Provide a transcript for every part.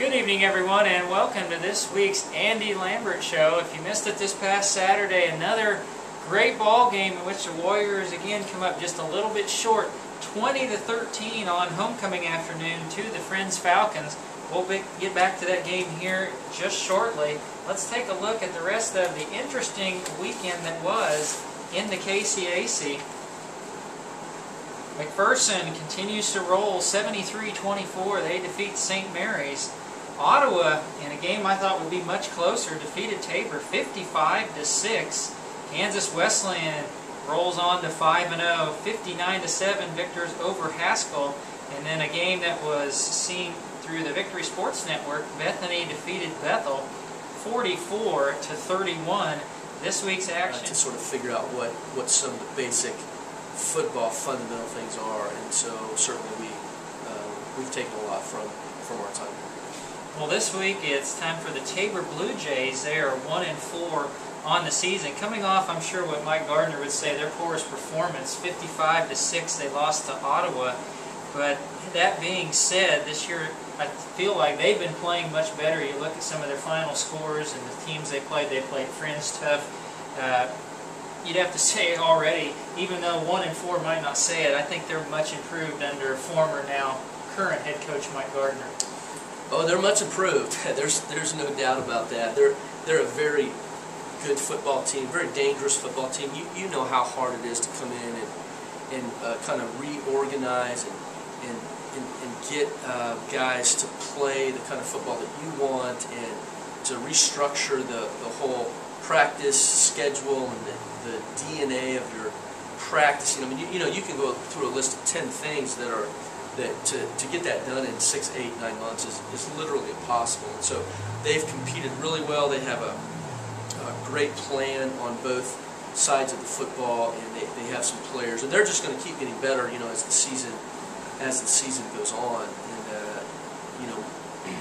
Good evening, everyone, and welcome to this week's Andy Lambert Show. If you missed it this past Saturday, another great ball game in which the Warriors again come up just a little bit short, 20-13 on homecoming afternoon to the Friends Falcons. We'll get back to that game here just shortly. Let's take a look at the rest of the interesting weekend that was in the KCAC. McPherson continues to roll 73-24. They defeat St. Mary's. Ottawa, in a game I thought would be much closer, defeated Tabor 55-6. Kansas Wesleyan rolls on to 5-0, 59-7 victors over Haskell. And then a game that was seen through the Victory Sports Network, Bethany defeated Bethel 44-31. This week's action. To sort of figure out what some of the basic football fundamental things are, and so certainly we've taken a lot from our time here. Well, this week it's time for the Tabor Blue Jays. They are 1-4 on the season, coming off, I'm sure, what Mike Gardner would say their poorest performance, 55-6. They lost to Ottawa. But that being said, this year I feel like they've been playing much better. You look at some of their final scores and the teams they played Friends tough. You'd have to say already, even though 1-4 might not say it, I think they're much improved under former, now current head coach Mike Gardner. Oh, they're much improved. There's no doubt about that. They're a very good football team, very dangerous football team. You know how hard it is to come in and kind of reorganize and get guys to play the kind of football that you want, and to restructure the whole practice schedule and the DNA of your practicing. I mean, you know, you can go through a list of 10 things that to get that done in 6, 8, 9 months is literally impossible. And so they've competed really well. They have a great plan on both sides of the football, and they have some players, and they're just going to keep getting better, you know, as the season goes on. And you know,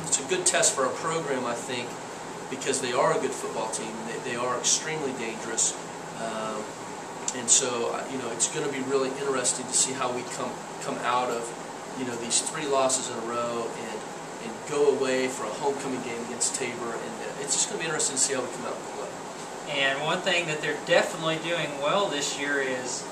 it's a good test for our program, I think, because they are a good football team. They are extremely dangerous, and so you know, it's going to be really interesting to see how we come out of, you know, these 3 losses in a row and go away for a homecoming game against Tabor, and it's just going to be interesting to see how we come out and play. And one thing that they're definitely doing well this year is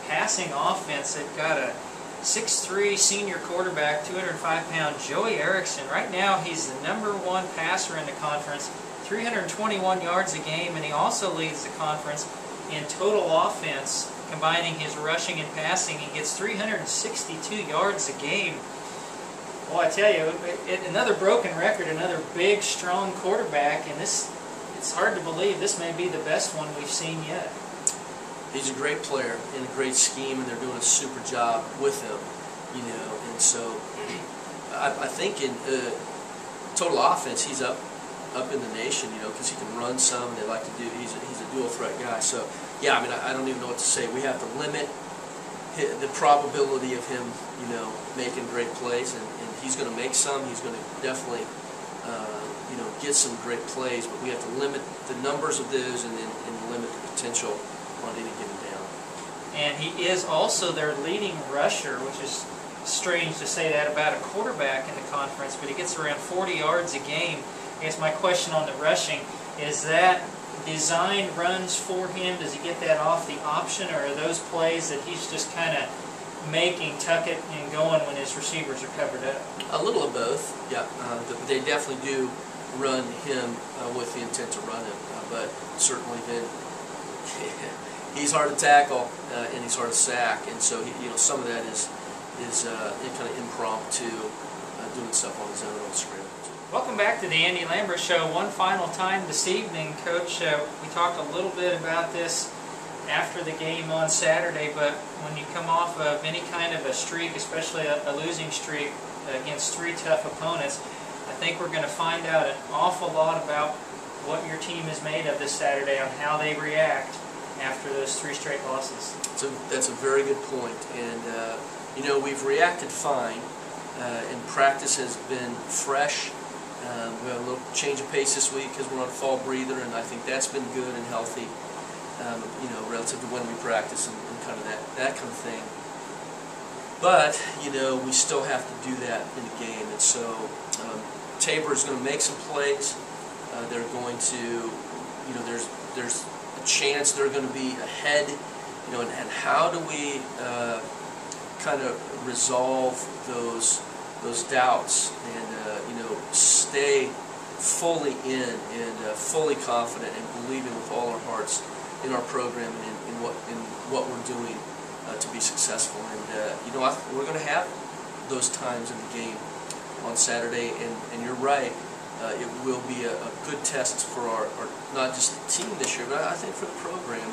passing offense. They've got a 6'3" senior quarterback, 205-pound Joey Erickson. Right now, he's the #1 passer in the conference, 321 yards a game, and he also leads the conference in total offense, combining his rushing and passing. He gets 362 yards a game. Well, I tell you, another broken record, another big, strong quarterback, and it's hard to believe this may be the best one we've seen yet. He's a great player in a great scheme, and they're doing a super job with him, you know. And so I think in total offense, he's up in the nation, you know, because he can run some. They like to do. He's a dual threat guy. So yeah, I mean, I don't even know what to say. We have to limit the probability of him, you know, making great plays, and he's going to make some. He's going to definitely you know, get some great plays, but we have to limit the numbers of those and limit the potential on any given down. And he is also their leading rusher, which is strange to say that about a quarterback in the conference, but he gets around 40 yards a game. I guess my question on the rushing, is that design runs for him? Does he get that off the option, or are those plays that he's just kind of making, tuck it and going when his receivers are covered up? A little of both, yeah. They definitely do run him with the intent to run him, but certainly then he's hard to tackle and he's hard to sack, and so you know, some of that is kind of impromptu, doing stuff on his own on script. Welcome back to the Andy Lambert Show. One final time this evening, Coach. We talked a little bit about this after the game on Saturday, but when you come off of any kind of a streak, especially a losing streak against 3 tough opponents, I think we're going to find out an awful lot about what your team is made of this Saturday, on how they react after those 3 straight losses. That's a very good point, and you know, we've reacted fine, and practice has been fresh. We had a little change of pace this week because we're on a fall breather, and I think that's been good and healthy, you know, relative to when we practice and kind of that kind of thing. But, you know, we still have to do that in the game, and so Tabor is going to make some plays. They're going to, there's a chance they're going to be ahead. And how do we kind of resolve those doubts and stay fully in and fully confident and believing with all our hearts in our program and in what we're doing to be successful. And we're going to have those times in the game on Saturday, and you're right, it will be a good test for our not just the team this year, but I think for the program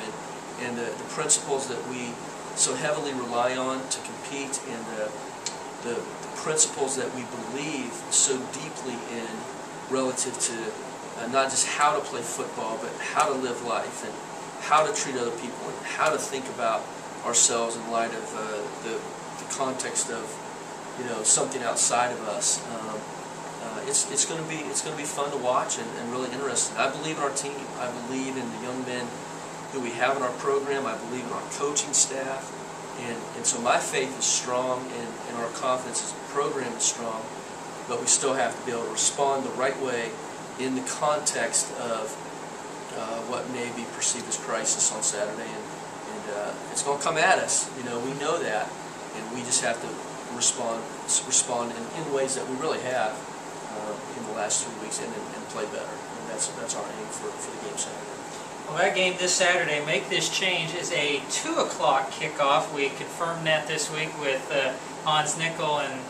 and the principles that we so heavily rely on to compete, and the principles that we believe so deeply in relative to not just how to play football, but how to live life and how to treat other people and how to think about ourselves in light of the context of something outside of us. It's going to be fun to watch and really interesting. I believe in our team. I believe in the young men who we have in our program. I believe in our coaching staff, and so my faith is strong, and our confidence as a program is strong. But we still have to be able to respond the right way in the context of what may be perceived as crisis on Saturday, and it's going to come at us. We know that, and we just have to respond in ways that we really have in the last 3 weeks, and play better. And that's our aim for the game Saturday. Well, that game this Saturday, Make This Change, is a 2 o'clock kickoff. We confirmed that this week with Hans Nickel and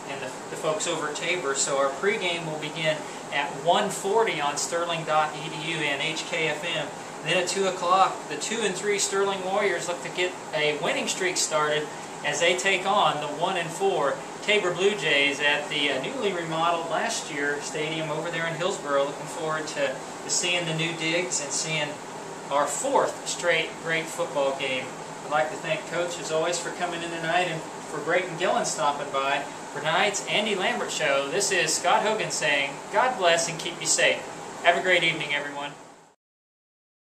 the folks over at Tabor. So our pregame will begin at 1:40 on sterling.edu and HKFM. Then at 2 o'clock, the 2 and 3 Sterling Warriors look to get a winning streak started as they take on the 1 and 4 Tabor Blue Jays at the newly remodeled last year stadium over there in Hillsboro. Looking forward to seeing the new digs and seeing our 4th straight great football game. I'd like to thank Coach, as always, for coming in tonight, and for Brayton Gillen stopping by. For tonight's Andy Lambert Show, this is Scott Hogan saying, God bless and keep you safe. Have a great evening, everyone.